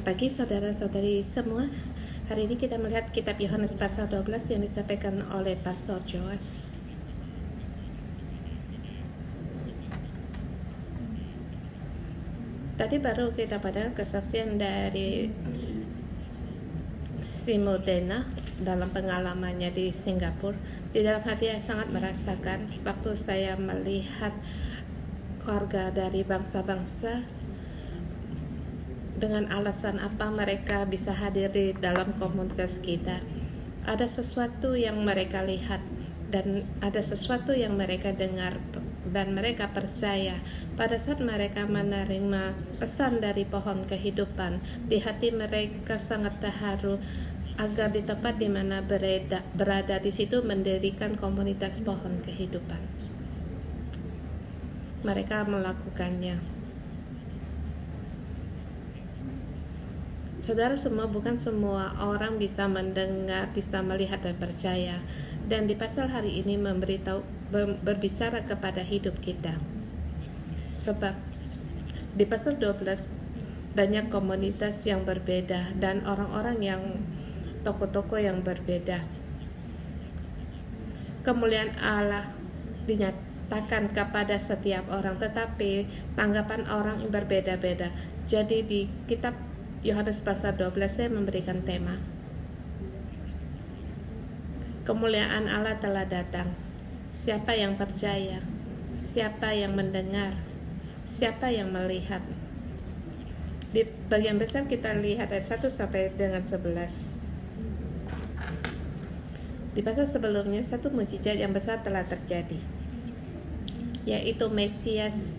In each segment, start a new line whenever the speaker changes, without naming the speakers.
pagi saudara-saudari semua. Hari ini kita melihat kitab Yohanes pasal 12 yang disampaikan oleh Pastor Joas. Tadi baru kita pada kesaksian dari si Modena dalam pengalamannya di Singapura. Di dalam hati saya sangat merasakan waktu saya melihat keluarga dari bangsa-bangsa, dengan alasan apa mereka bisa hadir di dalam komunitas kita. Ada sesuatu yang mereka lihat dan ada sesuatu yang mereka dengar dan mereka percaya. Pada saat mereka menerima pesan dari pohon kehidupan, di hati mereka sangat terharu agar di tempat di mana berada di situ mendirikan komunitas pohon kehidupan. Mereka melakukannya. Saudara semua, bukan semua orang bisa mendengar, bisa melihat dan percaya. Dan di pasal hari ini berbicara kepada hidup kita. Sebab di pasal 12 banyak komunitas yang berbeda dan orang-orang yang tokoh-tokoh yang berbeda. Kemuliaan Allah dinyatakan kepada setiap orang, tetapi tanggapan orang berbeda-beda. Jadi di kitab Yohanes pasal 12 saya memberikan tema kemuliaan Allah telah datang. Siapa yang percaya? Siapa yang mendengar? Siapa yang melihat? Di bagian besar kita lihat ayat 1 sampai dengan 11. Di pasal sebelumnya satu mukjizat yang besar telah terjadi, yaitu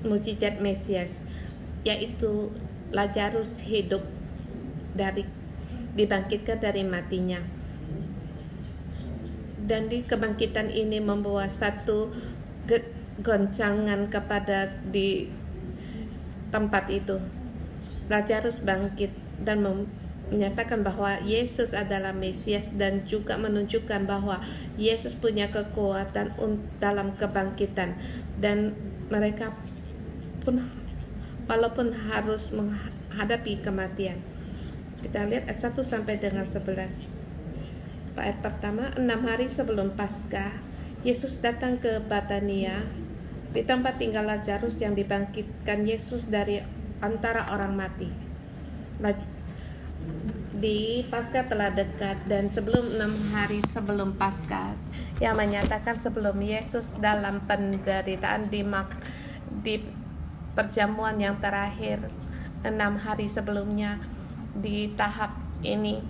mukjizat Mesias, yaitu Lazarus hidup dibangkitkan dari matinya. Dan di kebangkitan ini membawa satu goncangan kepada di tempat itu. Lazarus bangkit dan menyatakan bahwa Yesus adalah Mesias dan juga menunjukkan bahwa Yesus punya kekuatan dalam kebangkitan. Dan mereka pun walaupun harus menghadapi kematian. Kita lihat ayat 1 sampai dengan 11. Ayat pertama, 6 hari sebelum Paskah, Yesus datang ke Betania, di tempat tinggal Lazarus yang dibangkitkan Yesus dari antara orang mati. Di Paskah telah dekat, dan sebelum 6 hari sebelum Paskah, yang menyatakan sebelum Yesus dalam penderitaan di perjamuan yang terakhir 6 hari sebelumnya. Di tahap ini,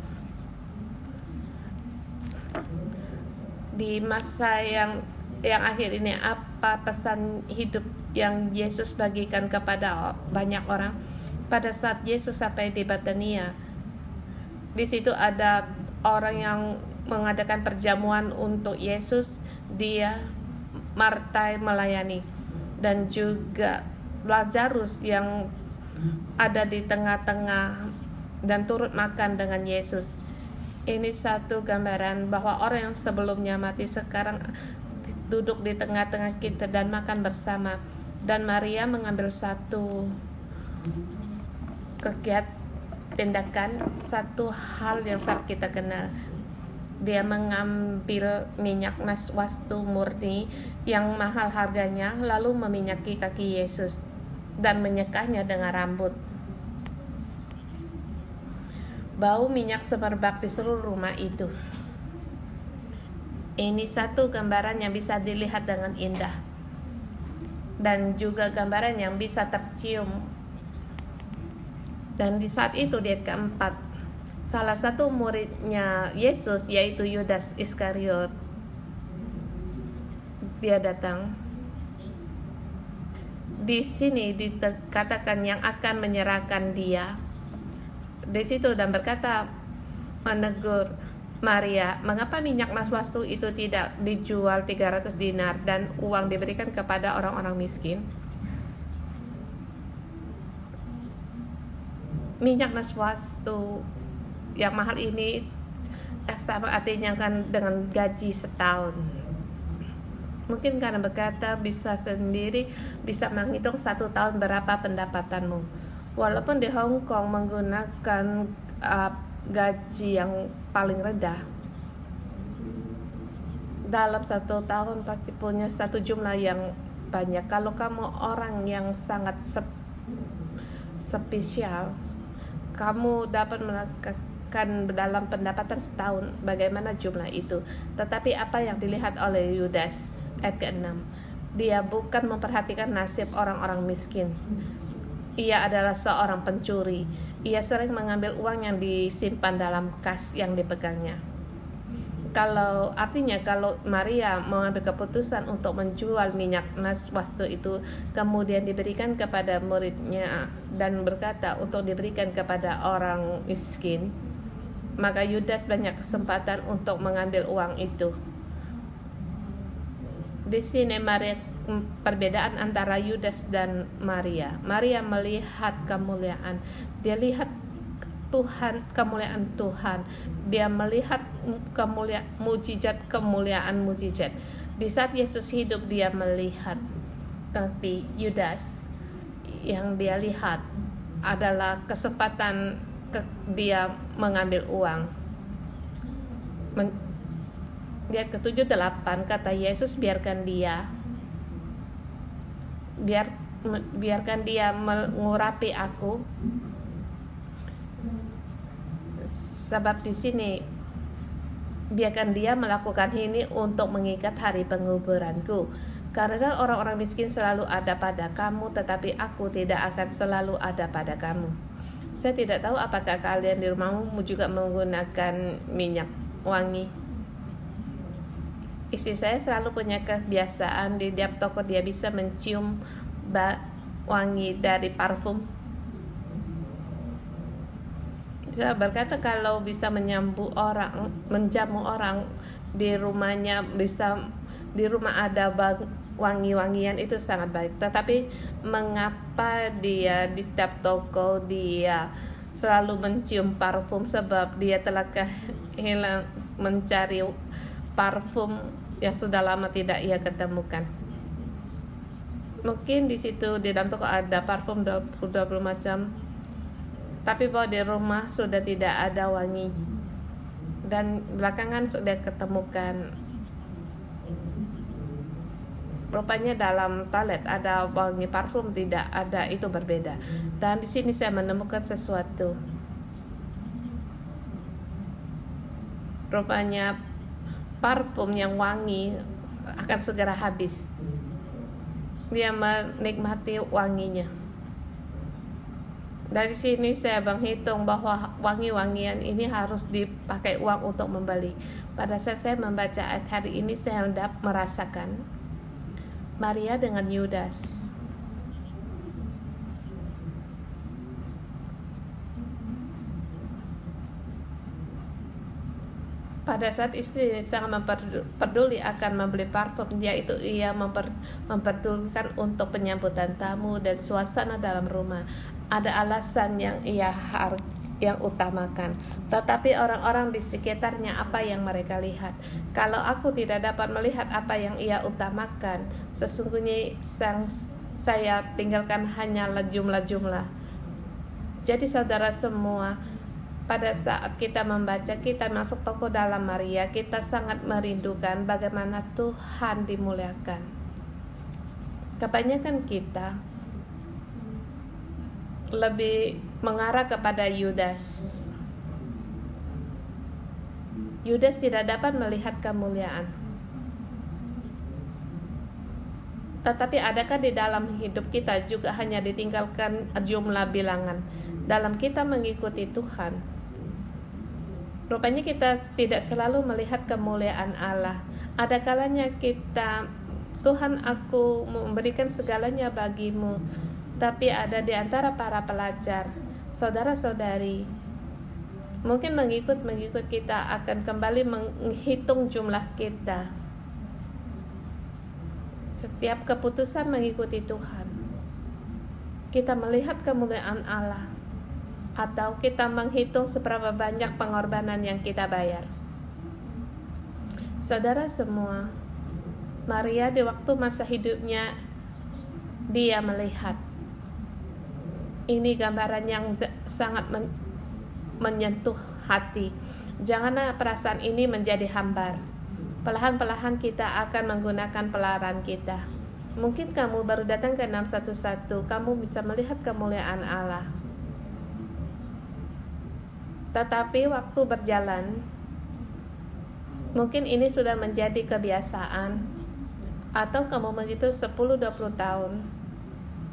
di masa yang akhir ini, apa pesan hidup yang Yesus bagikan kepada banyak orang? Pada saat Yesus sampai di Betania, di situ ada orang yang mengadakan perjamuan untuk Yesus. Dia Marta melayani, dan juga Lazarus yang ada di tengah-tengah dan turut makan dengan Yesus. Ini satu gambaran bahwa orang yang sebelumnya mati sekarang duduk di tengah-tengah kita dan makan bersama. Dan Maria mengambil satu tindakan, satu hal yang sangat kita kenal. Dia mengambil minyak naswastu murni yang mahal harganya, lalu meminyaki kaki Yesus dan menyekahnya dengan rambut. Bau minyak semerbak di seluruh rumah itu. Ini satu gambaran yang bisa dilihat dengan indah, dan juga gambaran yang bisa tercium. Dan di saat itu, di ayat keempat, salah satu muridnya Yesus, yaitu Yudas Iskariot, dia datang. Di sini dikatakan yang akan menyerahkan dia. Di situ dan berkata, menegur Maria, mengapa minyak naswastu itu tidak dijual 300 dinar dan uang diberikan kepada orang-orang miskin? Minyak naswastu yang mahal ini sama artinya kan dengan gaji setahun. Mungkin karena berkata bisa sendiri bisa menghitung 1 tahun berapa pendapatanmu. Walaupun di Hong Kong menggunakan gaji yang paling rendah, dalam 1 tahun pasti punya satu jumlah yang banyak. Kalau kamu orang yang sangat spesial, kamu dapat melakukan dalam pendapatan setahun bagaimana jumlah itu. Tetapi apa yang dilihat oleh Yudas ayat ke-6, dia bukan memperhatikan nasib orang-orang miskin. Ia adalah seorang pencuri. Ia sering mengambil uang yang disimpan dalam kas yang dipegangnya. Artinya kalau Maria mengambil keputusan untuk menjual minyak wastu itu, kemudian diberikan kepada muridnya dan berkata untuk diberikan kepada orang miskin, maka Yudas banyak kesempatan untuk mengambil uang itu. Di sini perbedaan antara Yudas dan Maria. Maria melihat kemuliaan. Dia lihat Tuhan, kemuliaan Tuhan. Dia melihat kemuliaan mujizat. Di saat Yesus hidup dia melihat. Tapi Yudas yang dia lihat adalah kesempatan dia mengambil uang. Ayat ke-7-8 kata Yesus, biarkan dia mengurapi aku, sebab di sini biarkan dia melakukan ini untuk mengikat hari penguburanku. Karena orang-orang miskin selalu ada pada kamu, tetapi aku tidak akan selalu ada pada kamu. Saya tidak tahu apakah kalian di rumahmu juga menggunakan minyak wangi. Istri saya selalu punya kebiasaan di tiap toko dia bisa mencium wangi dari parfum. Saya berkata kalau bisa menjamu orang di rumahnya, bisa di rumah ada wangi-wangian, itu sangat baik. Tetapi mengapa dia di setiap toko dia selalu mencium parfum? Sebab dia telah kehilangan mencari parfum yang sudah lama tidak ia ketemukan. Mungkin di situ di dalam toko ada parfum 20 macam, tapi bahwa di rumah sudah tidak ada wangi, dan belakangan sudah ketemukan. Rupanya dalam toilet ada wangi parfum, tidak ada, itu berbeda. Dan di sini saya menemukan sesuatu. Rupanya parfum yang wangi akan segera habis. Dia menikmati wanginya. Dari sini saya menghitung bahwa wangi-wangian ini harus dipakai uang untuk membeli. Pada saat saya membaca ayat hari ini, saya hendak merasakan Maria dengan Yudas. Pada saat istri sangat peduli akan membeli parfum, yaitu ia memperdulikan untuk penyambutan tamu dan suasana dalam rumah. Ada alasan yang ia yang utamakan. Tetapi orang-orang di sekitarnya, apa yang mereka lihat? Kalau aku tidak dapat melihat apa yang ia utamakan, sesungguhnya saya tinggalkan hanyalah jumlah-jumlah. Jadi saudara semua, pada saat kita membaca, kita masuk toko dalam Maria, kita sangat merindukan bagaimana Tuhan dimuliakan. Kebanyakan kita lebih mengarah kepada Yudas. Yudas tidak dapat melihat kemuliaan. Tetapi adakah di dalam hidup kita juga hanya ditinggalkan jumlah bilangan? Dalam kita mengikuti Tuhan, rupanya kita tidak selalu melihat kemuliaan Allah. Ada kalanya kita, Tuhan, aku memberikan segalanya bagimu. Tapi ada di antara para pelajar, saudara-saudari, mungkin mengikut kita akan kembali menghitung jumlah kita. Setiap keputusan mengikuti Tuhan, kita melihat kemuliaan Allah, atau kita menghitung seberapa banyak pengorbanan yang kita bayar. Saudara semua, Maria di waktu masa hidupnya, dia melihat Ini gambaran yang sangat menyentuh hati. Janganlah perasaan ini menjadi hambar. Perlahan-perlahan kita akan menggunakan pelaran kita. Mungkin kamu baru datang ke 611, kamu bisa melihat kemuliaan Allah. Tetapi waktu berjalan, mungkin ini sudah menjadi kebiasaan, atau kamu begitu 10-20 tahun.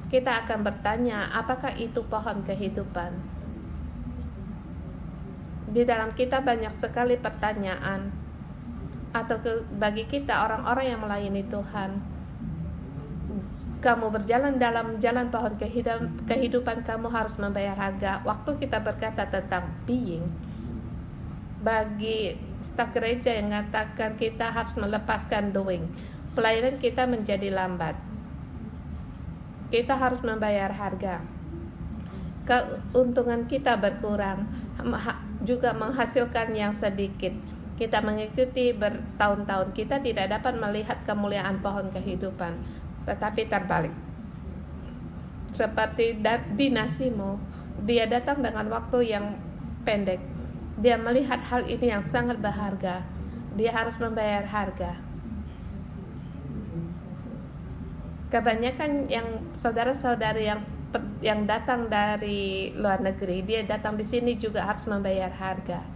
Kita akan bertanya, apakah itu pohon kehidupan? Di dalam kita banyak sekali pertanyaan. Atau bagi kita orang-orang yang melayani Tuhan, kamu berjalan dalam jalan pohon kehidupan, kamu harus membayar harga. Waktu kita berkata tentang being, bagi staf gereja yang mengatakan kita harus melepaskan doing, pelayanan kita menjadi lambat. Kita harus membayar harga. Keuntungan kita berkurang, juga menghasilkan yang sedikit. Kita mengikuti bertahun-tahun, kita tidak dapat melihat kemuliaan pohon kehidupan, tetapi terbalik. Seperti Dinasimo, dia datang dengan waktu yang pendek. Dia melihat hal ini yang sangat berharga. Dia harus membayar harga. Kebanyakan yang saudara-saudari yang datang dari luar negeri, dia datang di sini juga harus membayar harga.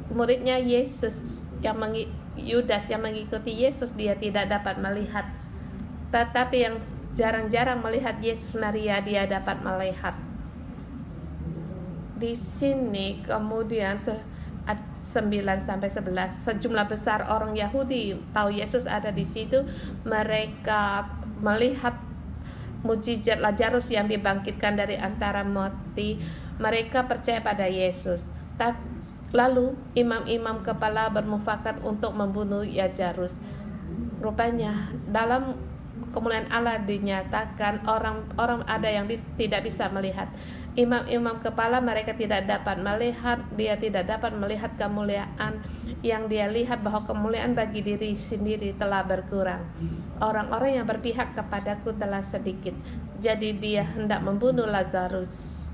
Muridnya Yesus Yudas yang mengikuti Yesus, dia tidak dapat melihat. Tetapi yang jarang-jarang melihat Yesus Maria, dia dapat melihat. Di sini kemudian 9-11 sejumlah besar orang Yahudi tahu Yesus ada di situ. Mereka melihat mujizat Lazarus yang dibangkitkan dari antara mati. Mereka percaya pada Yesus. Lalu imam-imam kepala bermufakat untuk membunuh Lazarus. Rupanya dalam kemuliaan Allah dinyatakan orang ada yang tidak bisa melihat. Imam-imam kepala mereka tidak dapat melihat, dia tidak dapat melihat kemuliaan. Yang dia lihat bahwa kemuliaan bagi diri sendiri telah berkurang. Orang-orang yang berpihak kepadaku telah sedikit. Jadi dia hendak membunuh Lazarus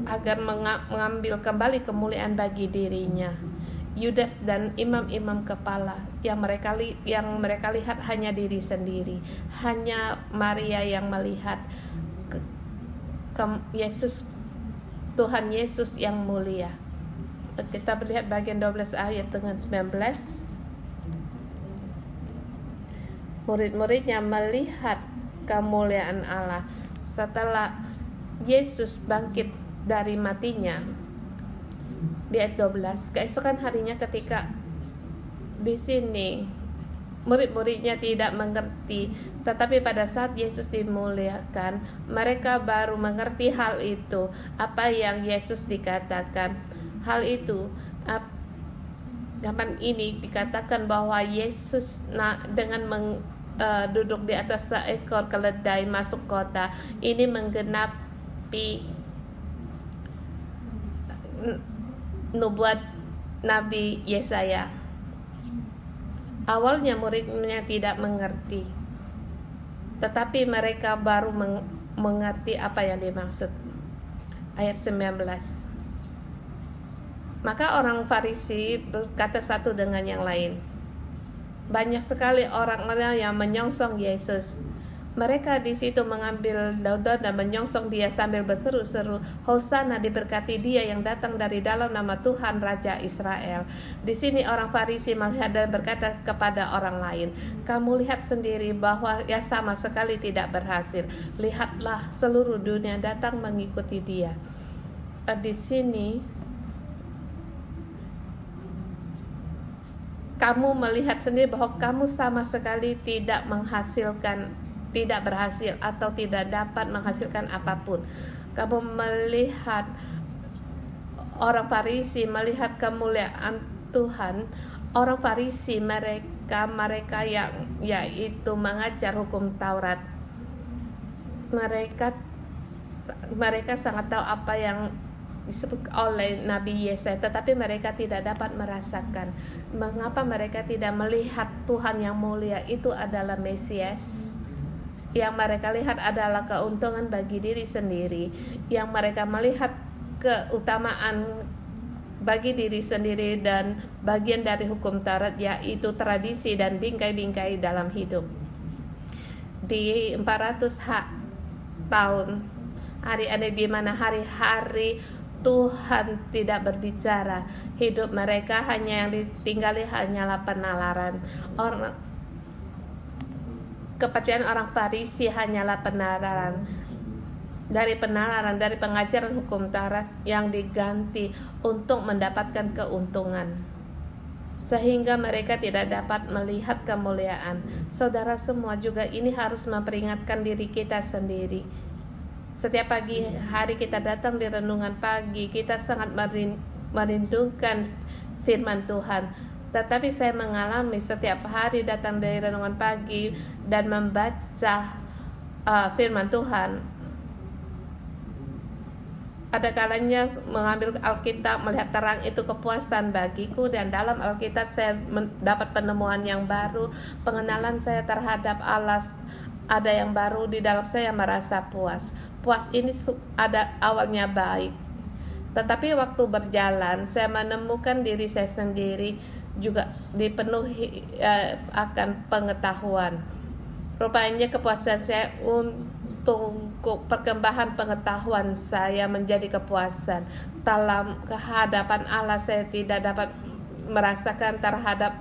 agar mengambil kembali kemuliaan bagi dirinya. Yudas dan imam-imam kepala yang mereka lihat hanya diri sendiri, hanya Maria yang melihat Yesus, Tuhan Yesus yang mulia. Kita melihat bagian 12 ayat dengan 19. Murid-muridnya melihat kemuliaan Allah setelah Yesus bangkit dari matinya. Di ayat 12, keesokan harinya ketika di sini murid-muridnya tidak mengerti, tetapi pada saat Yesus dimuliakan, mereka baru mengerti hal itu, apa yang Yesus dikatakan. Hal itu, gambar ini dikatakan bahwa Yesus dengan duduk di atas seekor keledai masuk kota. Ini menggenapi nubuat Nabi Yesaya. Awalnya muridnya tidak mengerti, tetapi mereka baru mengerti apa yang dimaksud. Ayat 19. Maka orang Farisi berkata satu dengan yang lain. Banyak sekali orang-orang yang menyongsong Yesus. Mereka di situ mengambil daun-daun dan menyongsong dia sambil berseru-seru, Hosana, diberkati dia yang datang dari dalam nama Tuhan Raja Israel. Di sini orang Farisi melihat dan berkata kepada orang lain, kamu lihat sendiri bahwa ya sama sekali tidak berhasil. Lihatlah, seluruh dunia datang mengikuti dia. Di sini kamu melihat sendiri bahwa kamu sama sekali tidak berhasil atau tidak dapat menghasilkan apapun. Kamu melihat orang Farisi melihat kemuliaan Tuhan. Orang Farisi mereka yang yaitu mengajar hukum Taurat. Mereka sangat tahu apa yang disebut oleh Nabi Yesaya, tetapi mereka tidak dapat merasakan. Mengapa mereka tidak melihat Tuhan yang mulia itu adalah Mesias? Yang mereka lihat adalah keuntungan bagi diri sendiri. Yang mereka melihat keutamaan bagi diri sendiri dan bagian dari hukum Taurat, yaitu tradisi dan bingkai-bingkai dalam hidup. Di 400 tahun hari-hari di mana hari-hari Tuhan tidak berbicara, hidup mereka hanya yang ditinggali hanyalah penalaran. Kepercayaan orang Farisi hanyalah penalaran, dari pengajaran hukum Taurat yang diganti untuk mendapatkan keuntungan, sehingga mereka tidak dapat melihat kemuliaan. Saudara semua, juga ini harus memperingatkan diri kita sendiri. Setiap pagi hari kita datang di renungan pagi, kita sangat merindukan firman Tuhan. Tetapi saya mengalami setiap hari datang dari renungan pagi dan membaca firman Tuhan. Ada kalanya mengambil Alkitab, melihat terang itu kepuasan bagiku, dan dalam Alkitab saya mendapat penemuan yang baru, pengenalan saya terhadap Allah ada yang baru, di dalam saya merasa puas. Puas ini ada awalnya baik, tetapi waktu berjalan saya menemukan diri saya sendiri juga dipenuhi akan pengetahuan. Rupanya kepuasan saya untuk perkembangan pengetahuan saya menjadi kepuasan. Dalam kehadapan Allah saya tidak dapat merasakan, terhadap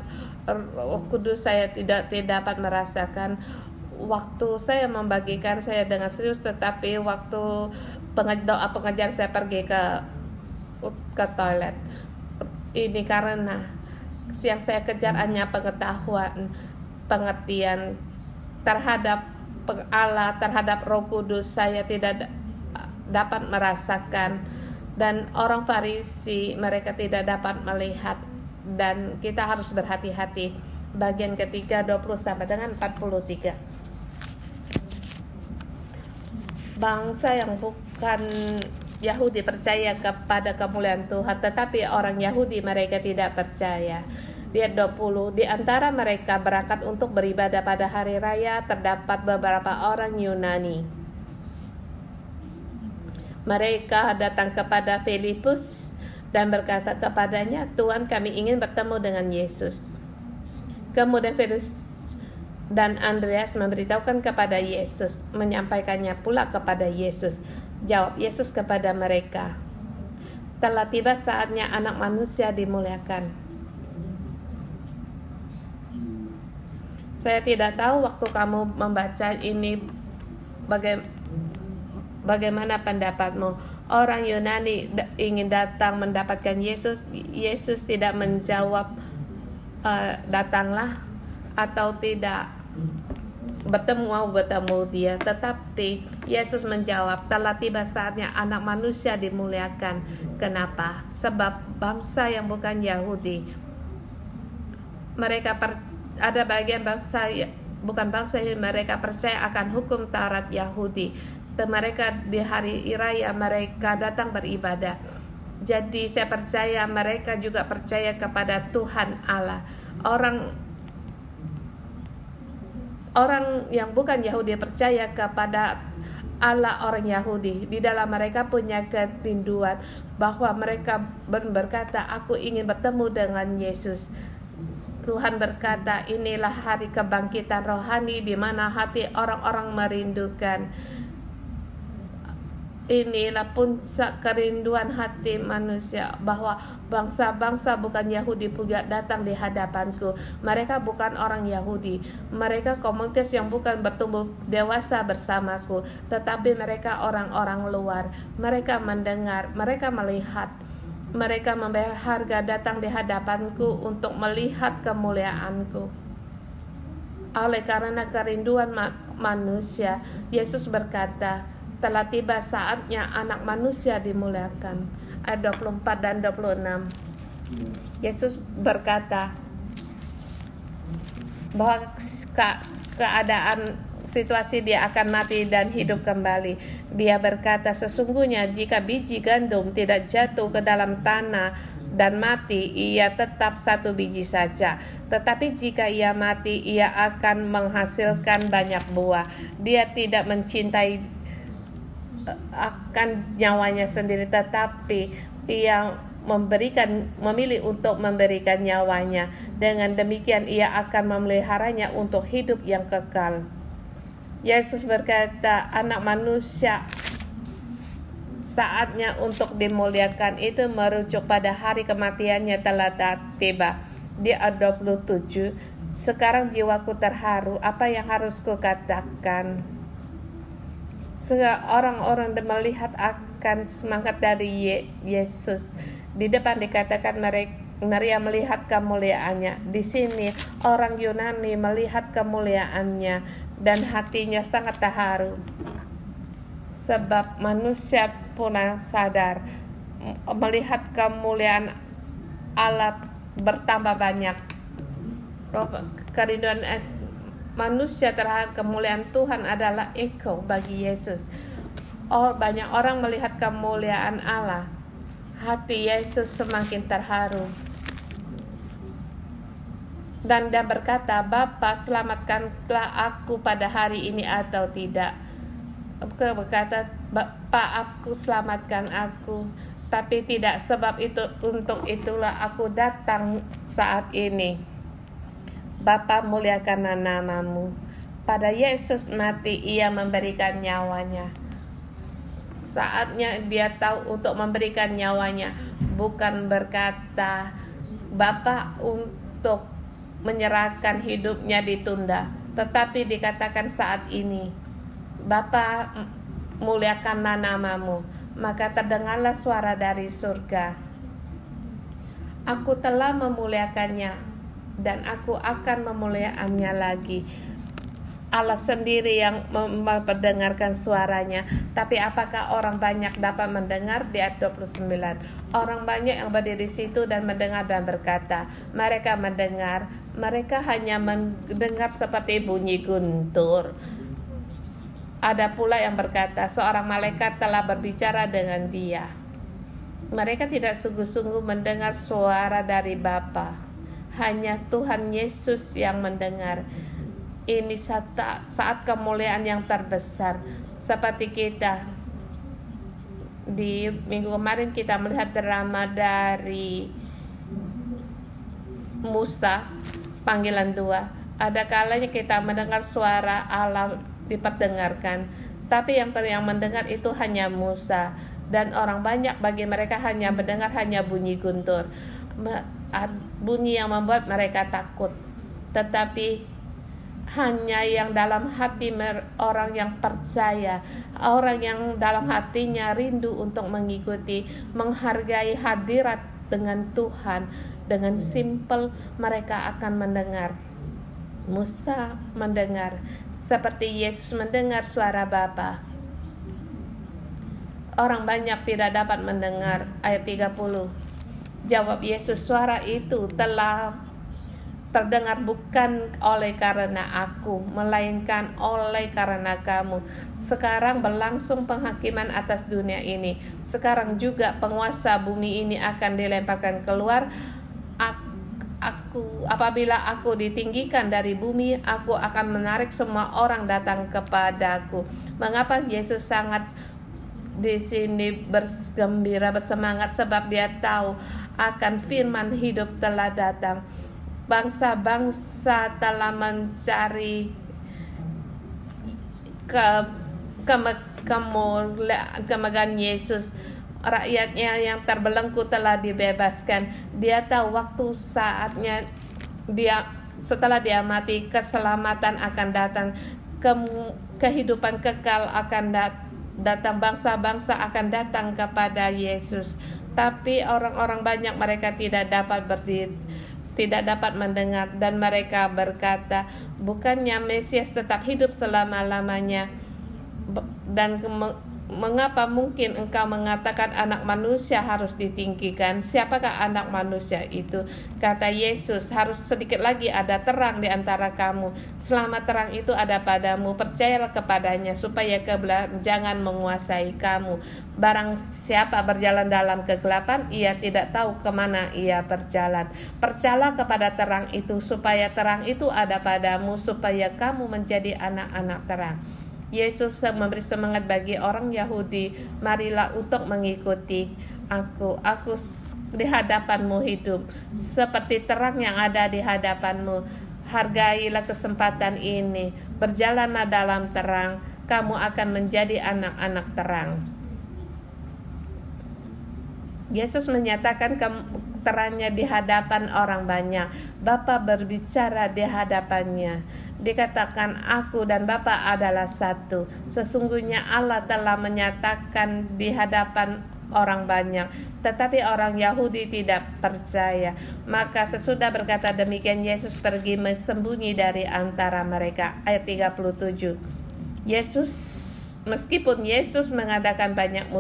Roh Kudus saya tidak dapat merasakan. Waktu saya membagikan saya dengan serius, tetapi waktu doa pengajar saya pergi ke toilet. Ini karena yang saya kejar hanya pengetahuan, pengertian terhadap Allah, terhadap Roh Kudus. Saya tidak dapat merasakan, dan orang Farisi mereka tidak dapat melihat, dan kita harus berhati-hati. Bagian ketiga 20 sampai dengan 43. Bangsa yang bukan Yahudi percaya kepada kemuliaan Tuhan, tetapi orang Yahudi mereka tidak percaya. Ayat 20, di antara mereka berangkat untuk beribadah pada hari raya terdapat beberapa orang Yunani. Mereka datang kepada Filipus dan berkata kepadanya, "Tuhan, kami ingin bertemu dengan Yesus." Kemudian Filipus dan Andreas memberitahukan kepada Yesus, menyampaikannya pula kepada Yesus. Jawab Yesus kepada mereka, "Telah tiba saatnya Anak Manusia dimuliakan." Saya tidak tahu waktu kamu membaca ini bagaimana pendapatmu. Orang Yunani ingin datang mendapatkan Yesus. Yesus tidak menjawab datanglah atau tidak, bertemu dia, tetapi Yesus menjawab, telah tiba saatnya Anak Manusia dimuliakan. Kenapa? Sebab bangsa yang bukan Yahudi, mereka ada bagian bangsa bukan bangsa yang mereka percaya akan hukum Taurat Yahudi. Mereka di hari raya mereka datang beribadah. Jadi saya percaya mereka juga percaya kepada Tuhan Allah. Orang yang bukan Yahudi percaya kepada Allah orang Yahudi. Di dalam mereka punya kerinduan bahwa mereka berkata, "Aku ingin bertemu dengan Yesus." Tuhan berkata, inilah hari kebangkitan rohani di mana hati orang-orang merindukan. Inilah puncak kerinduan hati manusia, bahwa bangsa-bangsa bukan Yahudi juga datang di hadapanku. Mereka bukan orang Yahudi, mereka komunitas yang bukan bertumbuh dewasa bersamaku, tetapi mereka orang-orang luar. Mereka mendengar, mereka melihat, mereka membayar harga datang di hadapanku untuk melihat kemuliaanku. Oleh karena kerinduan manusia, Yesus berkata, telah tiba saatnya Anak Manusia dimuliakan. Ayat 24 dan 26. Yesus berkata bahwa keadaan situasi dia akan mati dan hidup kembali. Dia berkata, sesungguhnya jika biji gandum tidak jatuh ke dalam tanah dan mati, ia tetap satu biji saja. Tetapi jika ia mati, ia akan menghasilkan banyak buah. Dia tidak mencintai akan nyawanya sendiri, tetapi ia memilih untuk memberikan nyawanya. Dengan demikian ia akan memeliharanya untuk hidup yang kekal. Yesus berkata, Anak Manusia saatnya untuk dimuliakan itu merujuk pada hari kematiannya telah tiba. Di ayat 27, sekarang jiwaku terharu, apa yang harus kukatakan? Orang-orang melihat akan semangat dari Yesus. Di depan dikatakan Maria melihat kemuliaannya. Di sini orang Yunani melihat kemuliaannya dan hatinya sangat terharu. Sebab manusia punah sadar melihat kemuliaan Allah bertambah banyak. Kerinduan manusia terhadap kemuliaan Tuhan adalah eko bagi Yesus. Banyak orang melihat kemuliaan Allah. Hati Yesus semakin terharu. Dan dia berkata, Bapa, selamatkanlah aku pada hari ini atau tidak. Berkata, Pak, aku selamatkan aku. Tapi tidak sebab itu, untuk itulah aku datang saat ini. Bapa, muliakanlah namamu. Pada Yesus mati, ia memberikan nyawanya. Saatnya dia tahu untuk memberikan nyawanya. Bukan berkata, Bapa untuk menyerahkan hidupnya ditunda. Tetapi dikatakan saat ini, Bapa, muliakanlah namamu. Maka terdengarlah suara dari surga. Aku telah memuliakannya dan aku akan memuliakannya lagi. Allah sendiri yang memperdengarkan suaranya. Tapi apakah orang banyak dapat mendengar? Di ayat 29. Orang banyak yang berdiri di situ dan mendengar dan berkata, mereka mendengar, mereka hanya mendengar seperti bunyi guntur. Ada pula yang berkata, seorang malaikat telah berbicara dengan dia. Mereka tidak sungguh-sungguh mendengar suara dari Bapa. Hanya Tuhan Yesus yang mendengar. Ini saat kemuliaan yang terbesar. Seperti kita di minggu kemarin kita melihat drama dari Musa, panggilan 2. Ada kalanya kita mendengar suara Allah diperdengarkan, tapi yang mendengar itu hanya Musa, dan orang banyak bagi mereka hanya mendengar hanya bunyi guntur, bunyi yang membuat mereka takut. Tetapi hanya yang dalam hati orang yang percaya, orang yang dalam hatinya rindu untuk mengikuti, menghargai hadirat dengan Tuhan, dengan simpel mereka akan mendengar. Musa mendengar seperti Yesus mendengar suara Bapa. Orang banyak tidak dapat mendengar. Ayat 30. Jawab Yesus, suara itu telah terdengar bukan oleh karena aku, melainkan oleh karena kamu. Sekarang berlangsung penghakiman atas dunia ini. Sekarang juga penguasa bumi ini akan dilemparkan keluar. Apabila aku ditinggikan dari bumi, aku akan menarik semua orang datang kepadaku. Mengapa Yesus sangat di sini bergembira, bersemangat? Sebab dia tahu akan firman hidup telah datang. Bangsa-bangsa telah mencari kemegahan Yesus. Rakyatnya yang terbelenggu telah dibebaskan. Dia tahu waktu saatnya setelah dia mati, keselamatan akan datang, kehidupan kekal akan datang, bangsa-bangsa akan datang kepada Yesus. Tapi orang-orang banyak mereka tidak dapat berdiri, tidak dapat mendengar, dan mereka berkata, bukannya Mesias tetap hidup selama-lamanya, dan Mengapa mungkin engkau mengatakan anak manusia harus ditinggikan? Siapakah anak manusia itu? Kata Yesus, harus sedikit lagi ada terang di antara kamu. Selama terang itu ada padamu, percayalah kepadanya supaya kegelapan jangan menguasai kamu. Barang siapa berjalan dalam kegelapan, ia tidak tahu kemana ia berjalan. Percayalah kepada terang itu supaya terang itu ada padamu, supaya kamu menjadi anak-anak terang. Yesus memberi semangat bagi orang Yahudi, marilah untuk mengikuti aku. Aku di hadapanmu hidup seperti terang yang ada di hadapanmu. Hargailah kesempatan ini, berjalanlah dalam terang, kamu akan menjadi anak-anak terang. Yesus menyatakan terangnya di hadapan orang banyak. Bapa berbicara di hadapannya. Dikatakan aku dan Bapa adalah satu. Sesungguhnya Allah telah menyatakan di hadapan orang banyak, tetapi orang Yahudi tidak percaya. Maka sesudah berkata demikian, Yesus pergi sembunyi dari antara mereka. Ayat 37. Meskipun Yesus mengadakan banyak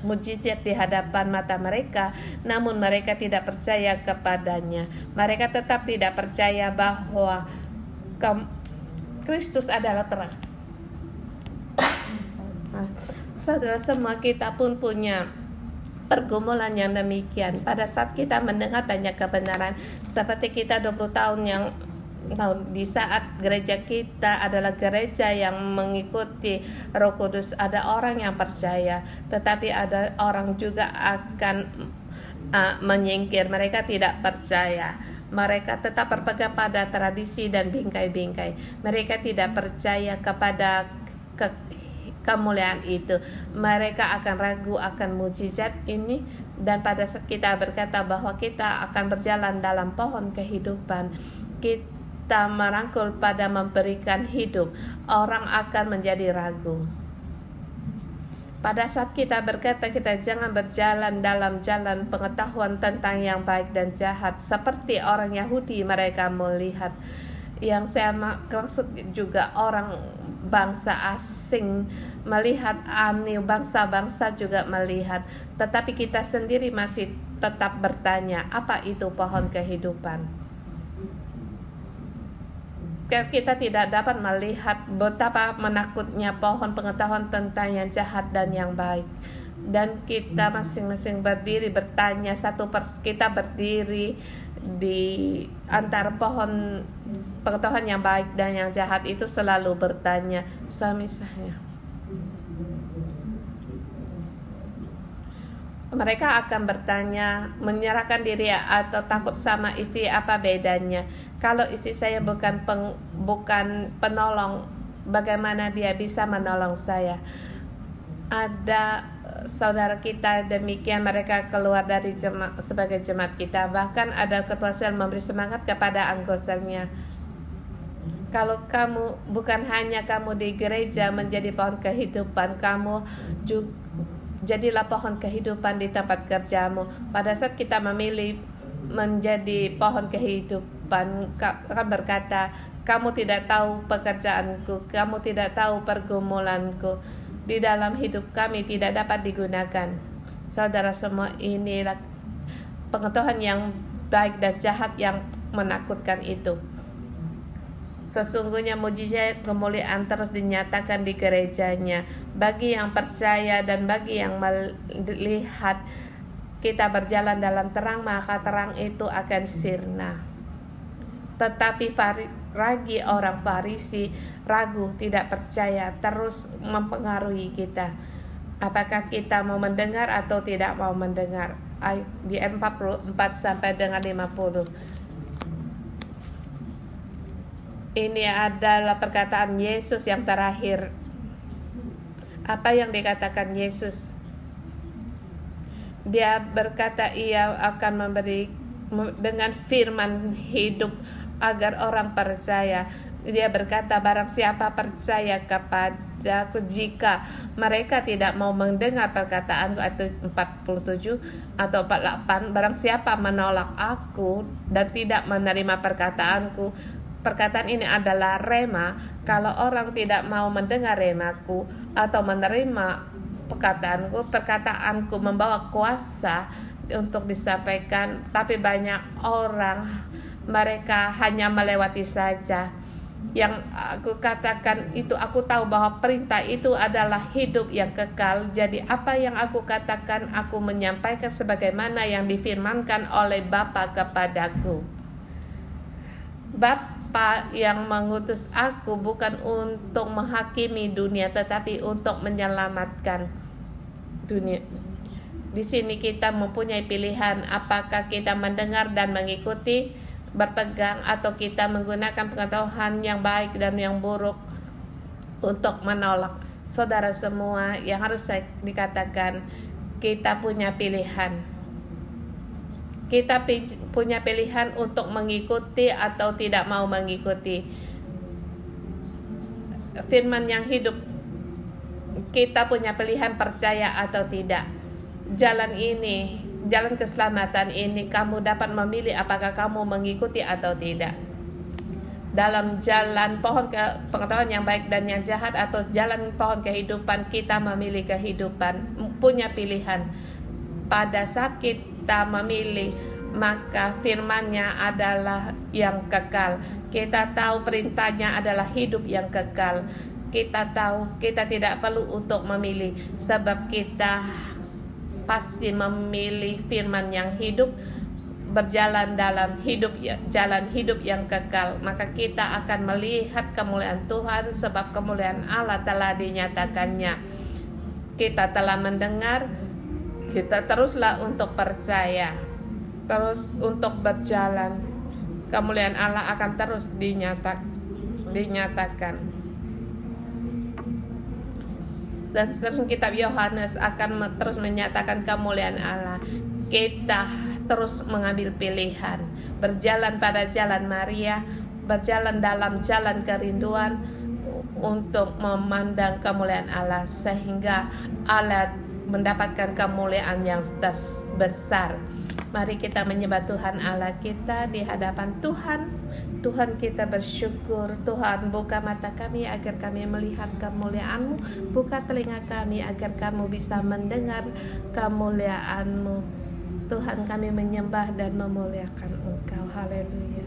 mujizat di hadapan mata mereka, namun mereka tidak percaya kepadanya. Mereka tetap tidak percaya bahwa Kristus adalah terang. Saudara semua, kita pun punya pergumulan yang demikian. Pada saat kita mendengar banyak kebenaran, seperti kita 20 tahun yang di saat gereja kita adalah gereja yang mengikuti Roh Kudus, ada orang yang percaya, tetapi ada orang juga akan menyingkir. Mereka tidak percaya. Mereka tetap berpegang pada tradisi dan bingkai-bingkai. Mereka tidak percaya kepada kemuliaan itu. Mereka akan ragu akan mujizat ini. Dan pada saat kita berkata bahwa kita akan berjalan dalam pohon kehidupan, kita merangkul pada memberikan hidup, orang akan menjadi ragu. Pada saat kita berkata kita jangan berjalan dalam jalan pengetahuan tentang yang baik dan jahat, seperti orang Yahudi mereka melihat. Yang saya maksud juga orang bangsa asing melihat, bangsa-bangsa juga melihat. Tetapi kita sendiri masih tetap bertanya, apa itu pohon kehidupan? Kita tidak dapat melihat betapa menakutnya pohon pengetahuan tentang yang jahat dan yang baik. Dan kita masing-masing berdiri bertanya, kita berdiri di antara pohon pengetahuan yang baik dan yang jahat itu selalu bertanya, suami saya. Mereka akan bertanya, menyerahkan diri atau takut sama istri, apa bedanya? Kalau istri saya bukan penolong, bagaimana dia bisa menolong saya? Ada saudara kita demikian, mereka keluar dari sebagai jemaat kita. Bahkan ada ketua sel memberi semangat kepada anggotanya. Kalau kamu bukan hanya kamu di gereja menjadi pohon kehidupan, kamu juga jadilah pohon kehidupan di tempat kerjamu. Pada saat kita memilih menjadi pohon kehidupan, akan berkata, kamu tidak tahu pekerjaanku, kamu tidak tahu pergumulanku, di dalam hidup kami tidak dapat digunakan. Saudara semua, inilah pengetahuan yang baik dan jahat yang menakutkan itu. Sesungguhnya mujizat kemuliaan terus dinyatakan di gerejanya. Bagi yang percaya dan bagi yang melihat kita berjalan dalam terang, maka terang itu akan sirna. Tetapi ragi orang Farisi ragu, tidak percaya, terus mempengaruhi kita. Apakah kita mau mendengar atau tidak mau mendengar? Di 44 sampai dengan 50. Ini adalah perkataan Yesus yang terakhir. Apa yang dikatakan Yesus? Dia berkata ia akan memberi dengan firman hidup agar orang percaya. Dia berkata, barang siapa percaya kepadaku, jika mereka tidak mau mendengar perkataanku, atau 47 atau 48, barang siapa menolak aku dan tidak menerima perkataanku. Perkataan ini adalah rema. Kalau orang tidak mau mendengar remaku atau menerima perkataanku membawa kuasa untuk disampaikan, tapi banyak orang mereka hanya melewati saja. Yang aku katakan itu, aku tahu bahwa perintah itu adalah hidup yang kekal. Jadi apa yang aku katakan, aku menyampaikan sebagaimana yang difirmankan oleh Bapa kepadaku. Bapa yang mengutus aku bukan untuk menghakimi dunia, tetapi untuk menyelamatkan dunia. Di sini kita mempunyai pilihan, apakah kita mendengar dan mengikuti, berpegang, atau kita menggunakan pengetahuan yang baik dan yang buruk untuk menolak. Saudara semua, yang harus saya dikatakan, kita punya pilihan. Kita punya pilihan untuk mengikuti atau tidak mau mengikuti firman yang hidup. Kita punya pilihan percaya atau tidak. Jalan keselamatan ini kamu dapat memilih apakah kamu mengikuti atau tidak. Dalam jalan pohon pengetahuan yang baik dan yang jahat atau jalan pohon kehidupan, kita memilih kehidupan, punya pilihan. Pada saat kita memilih, maka firman-Nya adalah yang kekal. Kita tahu perintahnya adalah hidup yang kekal. Kita tahu kita tidak perlu untuk memilih, sebab kita pasti memilih firman yang hidup, berjalan dalam jalan hidup yang kekal. Maka kita akan melihat kemuliaan Tuhan, sebab kemuliaan Allah telah dinyatakannya. Kita telah mendengar, kita teruslah untuk percaya, terus untuk berjalan. Kemuliaan Allah akan terus dinyatakan. Dan seterusnya kitab Yohanes akan terus menyatakan kemuliaan Allah. Kita terus mengambil pilihan, berjalan pada jalan Maria, berjalan dalam jalan kerinduan untuk memandang kemuliaan Allah, sehingga Allah mendapatkan kemuliaan yang besar. Mari kita menyembah Tuhan Allah kita di hadapan Tuhan. Tuhan, kita bersyukur. Tuhan, buka mata kami agar kami melihat kemuliaan-Mu. Buka telinga kami agar kamu bisa mendengar kemuliaan-Mu. Tuhan, kami menyembah dan memuliakan Engkau. Haleluya.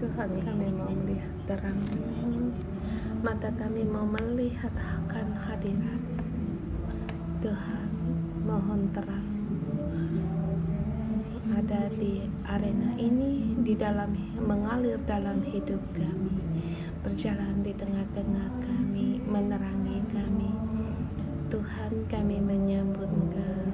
Tuhan, kami mau melihat terang-Mu. Mata kami mau melihat akan hadirat Tuhan. Mohon terang ada di arena ini, di dalam mengalir dalam hidup kami, berjalan di tengah-tengah kami, menerangi kami. Tuhan, kami menyambut Engkau.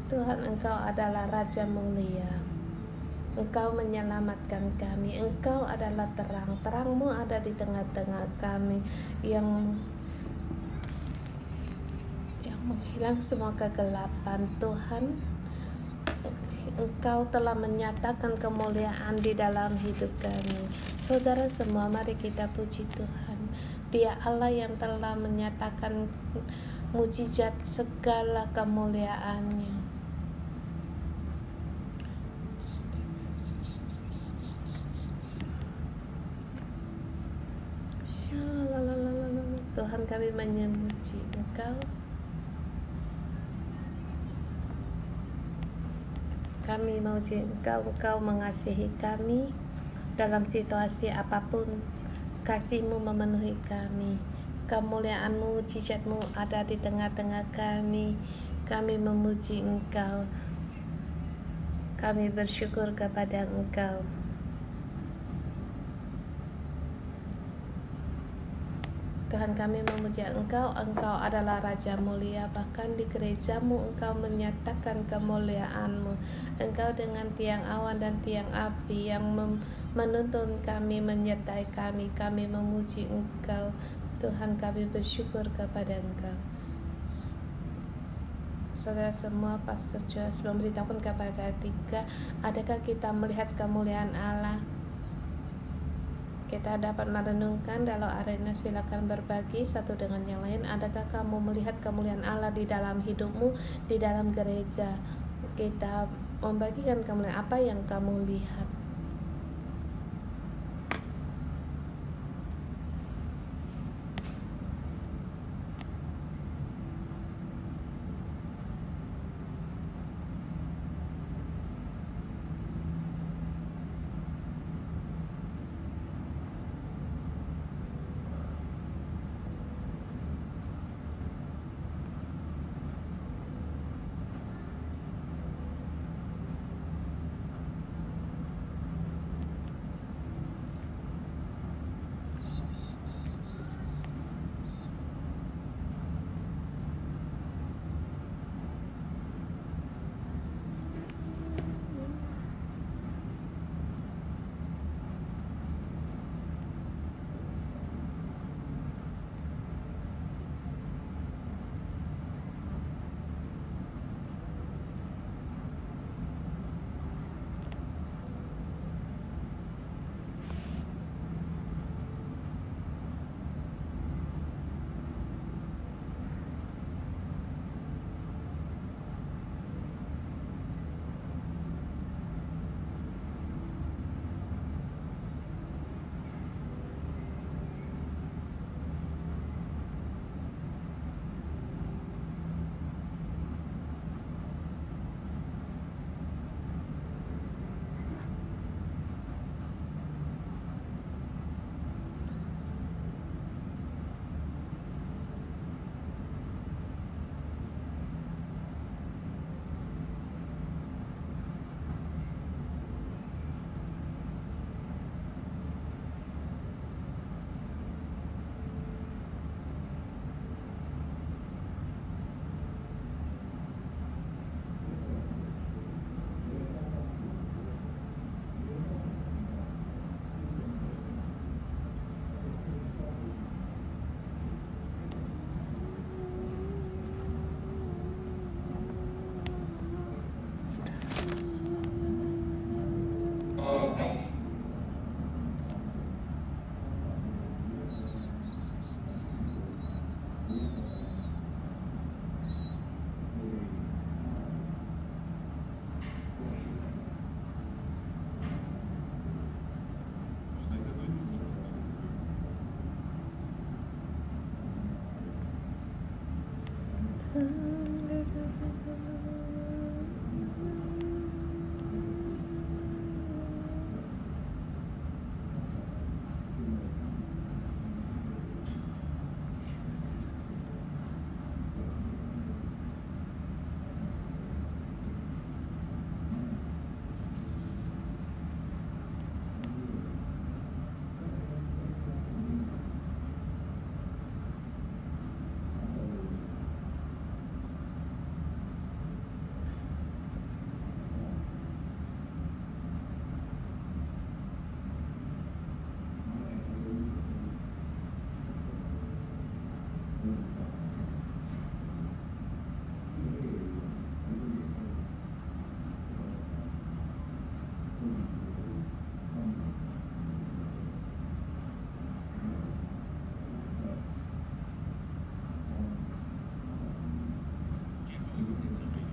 Tuhan, Engkau adalah Raja mulia. Engkau menyelamatkan kami. Engkau adalah terang. Terang-Mu ada di tengah-tengah kami yang menghilang semua kegelapan. Tuhan, Engkau telah menyatakan kemuliaan di dalam hidup kami. Saudara semua, mari kita puji Tuhan. Dia Allah yang telah menyatakan mujizat segala kemuliaan-Nya. Tuhan, kami memuji Engkau. Kami memuji Engkau. Engkau mengasihi kami dalam situasi apapun. Kasih-Mu memenuhi kami. Kemuliaan-Mu, mujizat-Mu ada di tengah-tengah kami. Kami memuji Engkau. Kami bersyukur kepada Engkau. Tuhan, kami memuji Engkau. Engkau adalah Raja mulia. Bahkan di gereja-Mu Engkau menyatakan kemuliaan-Mu. Engkau dengan tiang awan dan tiang api yang menuntun kami, menyertai kami. Kami memuji Engkau. Tuhan, kami bersyukur kepada Engkau. Saudara semua, Pastor Joas memberitahukan kepada Tika, adakah kita melihat kemuliaan Allah? Kita dapat merenungkan dalam arena. Silakan berbagi satu dengan yang lain. Adakah kamu melihat kemuliaan Allah di dalam hidupmu, di dalam gereja? Kita membagikan kemuliaan apa yang kamu lihat.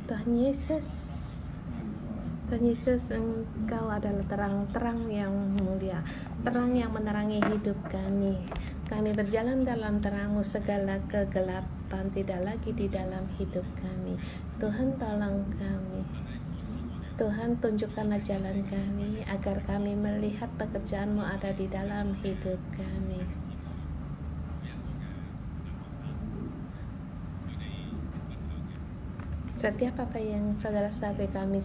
Tuhan Yesus, Engkau adalah terang yang mulia, terang yang menerangi hidup kami. Kami berjalan dalam terang-Mu, segala kegelapan tidak lagi di dalam hidup kami. Tuhan, tolong kami. Tuhan, tunjukkanlah jalan kami, agar kami melihat pekerjaan-Mu ada di dalam hidup kami. Setiap apa yang saudara-saudari kami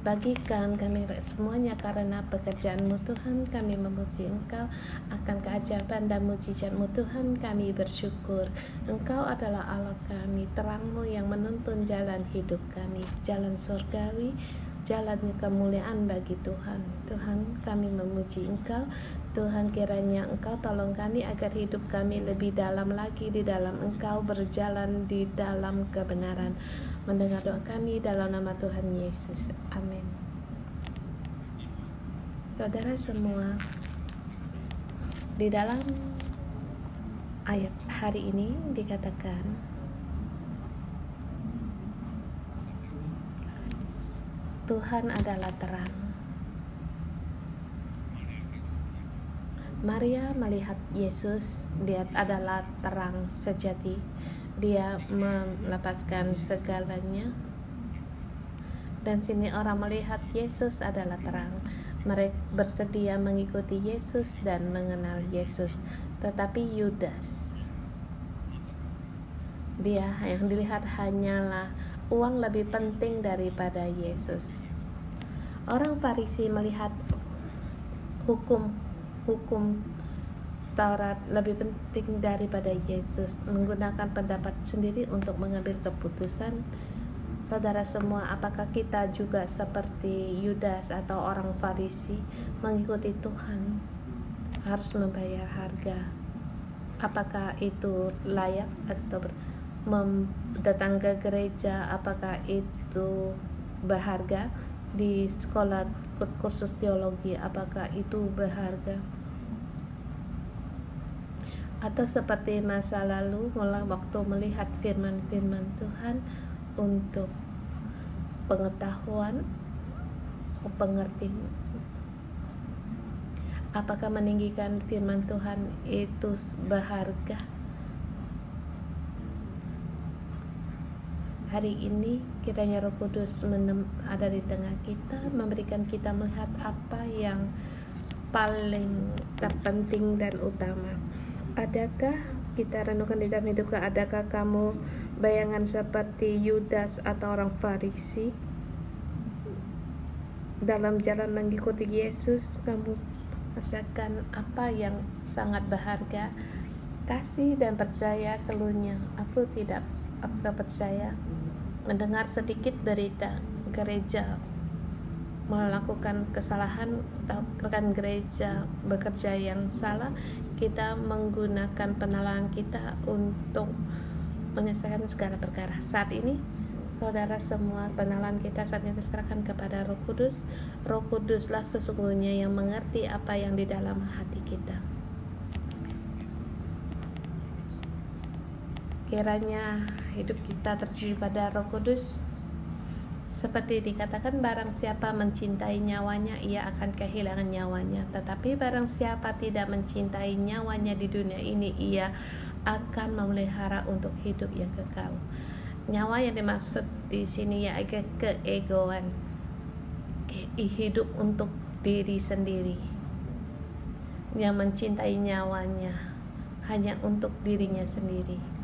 bagikan, kami semuanya karena pekerjaan-Mu Tuhan. Kami memuji Engkau akan keajaiban dan mujizat-Mu Tuhan. Kami bersyukur Engkau adalah Allah kami, terang-Mu yang menuntun jalan hidup kami, jalan surgawi, jalan kemuliaan bagi Tuhan. Tuhan, kami memuji Engkau. Tuhan, kiranya Engkau tolong kami agar hidup kami lebih dalam lagi di dalam Engkau, berjalan di dalam kebenaran. Mendengar doa kami dalam nama Tuhan Yesus. Amin. Saudara semua, di dalam ayat hari ini dikatakan Tuhan adalah terang. Maria melihat Yesus, dia adalah terang sejati. Dia melepaskan segalanya. Dan sini orang melihat Yesus adalah terang. Mereka bersedia mengikuti Yesus dan mengenal Yesus. Tetapi Yudas, dia yang dilihat hanyalah uang lebih penting daripada Yesus. Orang Farisi melihat hukum Taurat lebih penting daripada Yesus, menggunakan pendapat sendiri untuk mengambil keputusan. Saudara semua, apakah kita juga seperti Yudas atau orang Farisi, mengikuti Tuhan harus membayar harga? Apakah itu layak atau datang ke gereja, apakah itu berharga? Di sekolah kursus teologi, apakah itu berharga? Atau seperti masa lalu, mulai waktu melihat firman-firman Tuhan untuk pengetahuan, pengertian, apakah meninggikan firman Tuhan itu berharga? Hari ini kiranya Roh Kudus ada di tengah kita, memberikan kita melihat apa yang paling terpenting dan utama. Adakah kita renungkan di dalam hidup, adakah kamu bayangan seperti Yudas atau orang Farisi dalam jalan mengikuti Yesus? Kamu rasakan apa yang sangat berharga? Kasih dan percaya seluruhnya. Aku percaya mendengar sedikit berita gereja melakukan kesalahan, rekan gereja bekerja yang salah, kita menggunakan penalaan kita untuk menyelesaikan segala perkara. Saat ini, saudara semua, penalaan kita saat ini diserahkan kepada Roh Kudus. Roh Kuduslah sesungguhnya yang mengerti apa yang di dalam hati kita. Kiranya hidup kita tertuju pada Roh Kudus. Seperti dikatakan, barang siapa mencintai nyawanya, ia akan kehilangan nyawanya. Tetapi barang siapa tidak mencintai nyawanya di dunia ini, ia akan memelihara untuk hidup yang kekal. Nyawa yang dimaksud di sini ya keegoan, hidup untuk diri sendiri. Yang mencintai nyawanya hanya untuk dirinya sendiri.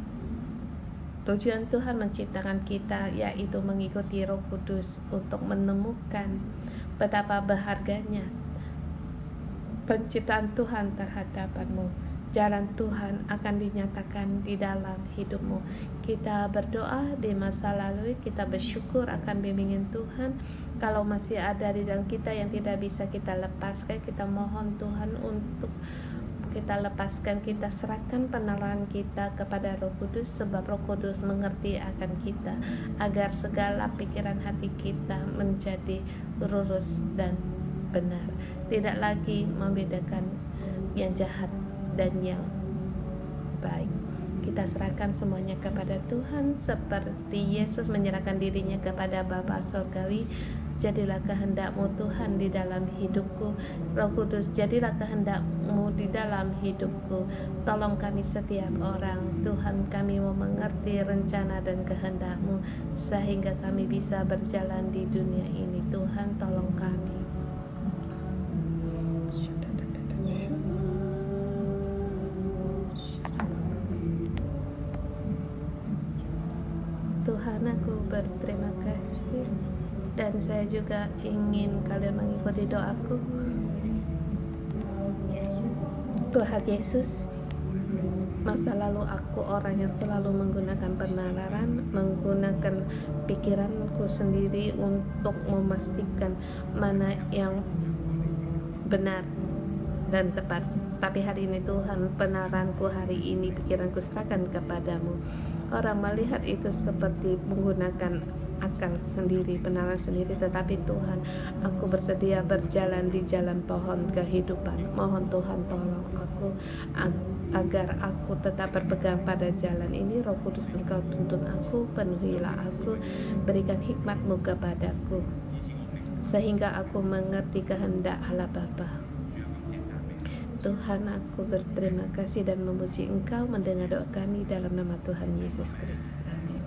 Tujuan Tuhan menciptakan kita yaitu mengikuti Roh Kudus untuk menemukan betapa berharganya penciptaan Tuhan terhadapmu. Jalan Tuhan akan dinyatakan di dalam hidupmu. Kita berdoa di masa lalu, kita bersyukur akan bimbingan Tuhan. Kalau masih ada di dalam kita yang tidak bisa kita lepaskan, kita mohon Tuhan untuk kita lepaskan, kita serahkan penalaran kita kepada Roh Kudus, sebab Roh Kudus mengerti akan kita, agar segala pikiran hati kita menjadi lurus dan benar, tidak lagi membedakan yang jahat dan yang baik. Kita serahkan semuanya kepada Tuhan, seperti Yesus menyerahkan dirinya kepada Bapa Surgawi. Jadilah kehendak-Mu Tuhan di dalam hidupku. Roh Kudus, jadilah kehendak-Mu di dalam hidupku. Tolong kami setiap orang, Tuhan, kami mau mengerti rencana dan kehendak-Mu, sehingga kami bisa berjalan di dunia ini. Tuhan, tolong kami. Tuhan, aku berterima kasih, dan saya juga ingin kalian mengikuti doaku. Tuhan Yesus, masa lalu aku orang yang selalu menggunakan penalaran, menggunakan pikiranku sendiri untuk memastikan mana yang benar dan tepat. Tapi hari ini Tuhan, penalaranku hari ini, pikiranku serahkan kepadamu. Orang melihat itu seperti menggunakan akal sendiri, penalaran sendiri, tetapi Tuhan, aku bersedia berjalan di jalan pohon kehidupan. Mohon Tuhan tolong aku agar aku tetap berpegang pada jalan ini. Roh Kudus, Engkau tuntun aku, penuhilah aku, berikan hikmat-Mu kepadaku, sehingga aku mengerti kehendak Allah Bapa. Tuhan, aku berterima kasih dan memuji Engkau, mendengar doa kami dalam nama Tuhan Yesus Kristus. Amin.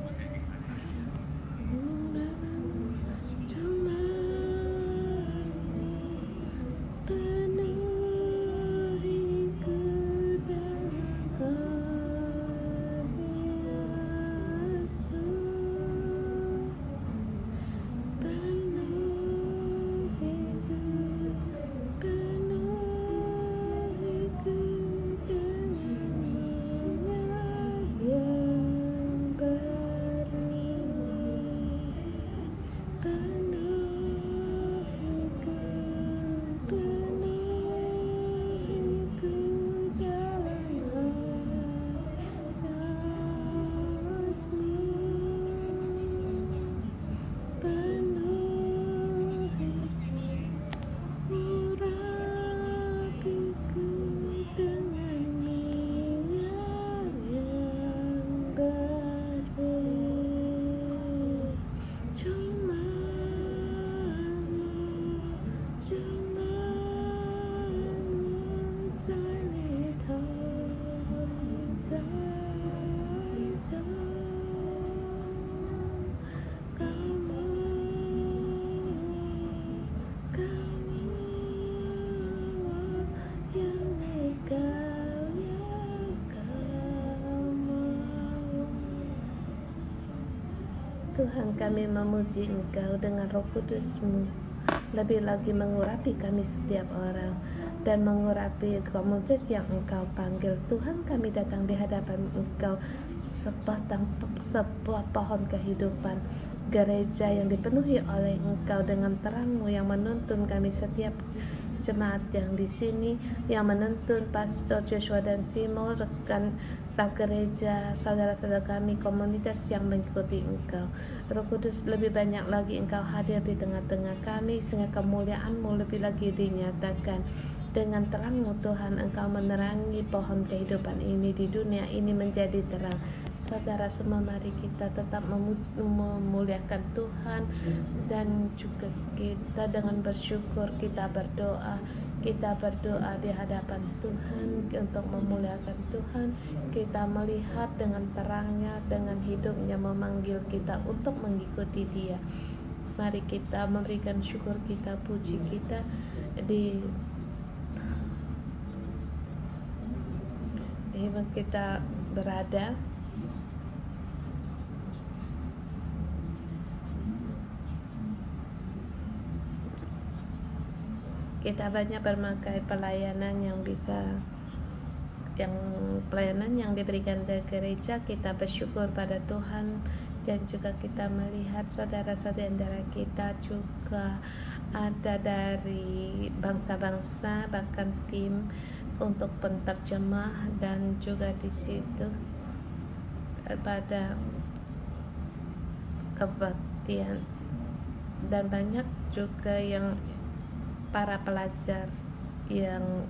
Tuhan, kami memuji Engkau dengan Roh Kudus-Mu, lebih lagi mengurapi kami setiap orang dan mengurapi komunitas yang Engkau panggil. Tuhan, kami datang di hadapan Engkau sebuah pohon kehidupan, gereja yang dipenuhi oleh Engkau dengan terang-Mu yang menuntun kami setiap jemaat yang di sini, yang menuntun Pastor Joshua dan Simo, rekan staf gereja, saudara-saudara kami, komunitas yang mengikuti Engkau. Roh Kudus, lebih banyak lagi Engkau hadir di tengah-tengah kami, sehingga kemuliaan-Mu lebih lagi dinyatakan. Dengan terang-Mu Tuhan, Engkau menerangi pohon kehidupan ini di dunia ini menjadi terang. Saudara semua, mari kita tetap memuliakan Tuhan, dan juga kita dengan bersyukur kita berdoa di hadapan Tuhan untuk memuliakan Tuhan. Kita melihat dengan terangnya, dengan hidupnya memanggil kita untuk mengikuti Dia. Mari kita memberikan syukur kita, puji kita di mana kita berada. Kita banyak berbagai pelayanan yang diberikan ke gereja. Kita bersyukur pada Tuhan, dan juga kita melihat saudara-saudara antara kita juga ada dari bangsa-bangsa, bahkan tim untuk penterjemah, dan juga di situ pada kebaktian, dan banyak juga yang para pelajar yang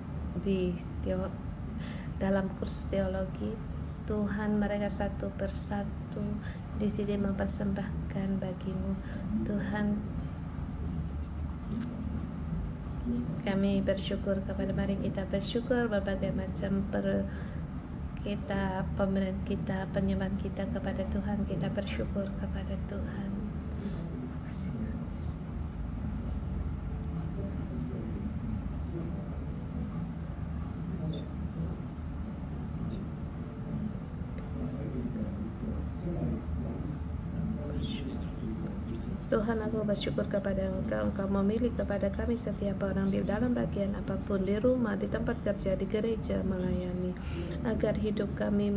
dalam kursus teologi. Tuhan, mereka satu persatu di sini mempersembahkan bagi-Mu Tuhan. Kami bersyukur mari kita bersyukur berbagai macam pemberian kita, penyembahan kita kepada Tuhan. Kita bersyukur kepada Tuhan. Tuhan, aku bersyukur kepada Engkau memilih kepada kami setiap orang di dalam bagian apapun, di rumah, di tempat kerja, di gereja, melayani, agar hidup kami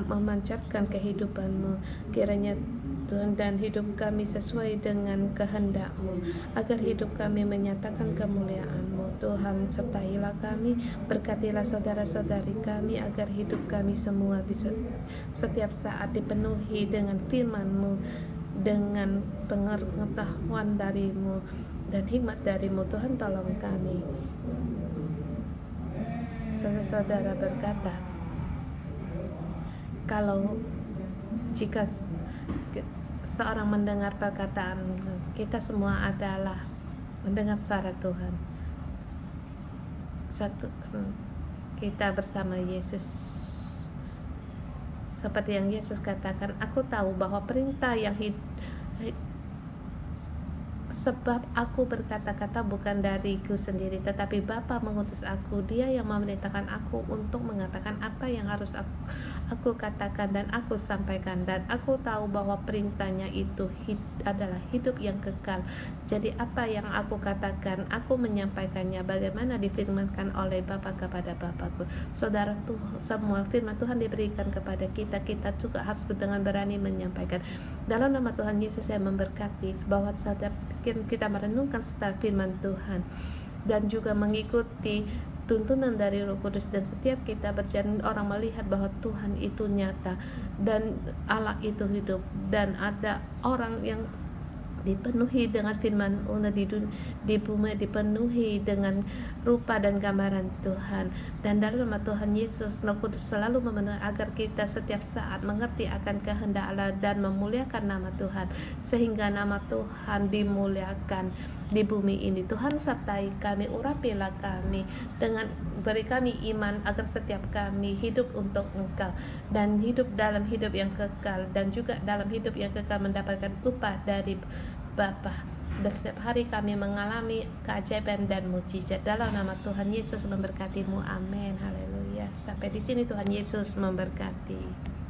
memancarkan kehidupan-Mu. Kiranya Tuhan, dan hidup kami sesuai dengan kehendak-Mu, agar hidup kami menyatakan kemuliaan-Mu. Tuhan, sertailah kami, berkatilah saudara-saudari kami, agar hidup kami semua di setiap saat dipenuhi dengan firman-Mu, dengan pengetahuan dari-Mu dan hikmat dari-Mu. Tuhan, tolong kami. Saudara-saudara berkata, kalau jika seorang mendengar perkataan, kita semua adalah mendengar suara Tuhan. Kita bersama Yesus. Seperti yang Yesus katakan, aku tahu bahwa perintah yang sebab aku berkata-kata bukan dariku sendiri, tetapi Bapa mengutus aku. Dia yang memerintahkan aku untuk mengatakan apa yang harus aku katakan dan aku sampaikan. Dan aku tahu bahwa perintahnya itu adalah hidup yang kekal. Jadi apa yang aku katakan, aku menyampaikannya bagaimana difirmankan oleh Bapa kepada Bapakku. Saudara, semua firman Tuhan diberikan kepada kita. Kita juga harus dengan berani menyampaikan. Dalam nama Tuhan Yesus, saya memberkati bahwa setiap kita merenungkan setelah firman Tuhan dan juga mengikuti tuntunan dari Roh Kudus, dan setiap kita berjalan, orang melihat bahwa Tuhan itu nyata dan Allah itu hidup, dan ada orang yang dipenuhi dengan firman di bumi, dipenuhi dengan rupa dan gambaran Tuhan. Dan dalam nama Tuhan Yesus, Roh Kudus selalu memenuhi agar kita setiap saat mengerti akan kehendak Allah dan memuliakan nama Tuhan, sehingga nama Tuhan dimuliakan di bumi ini. Tuhan, sertai kami, urapilah kami, dengan beri kami iman agar setiap kami hidup untuk Engkau dan hidup dalam hidup yang kekal, dan juga dalam hidup yang kekal mendapatkan upah dari Bapa. Dan setiap hari kami mengalami keajaiban dan mukjizat. Dalam nama Tuhan Yesus memberkati-Mu. Amin. Haleluya. Sampai di sini Tuhan Yesus memberkati.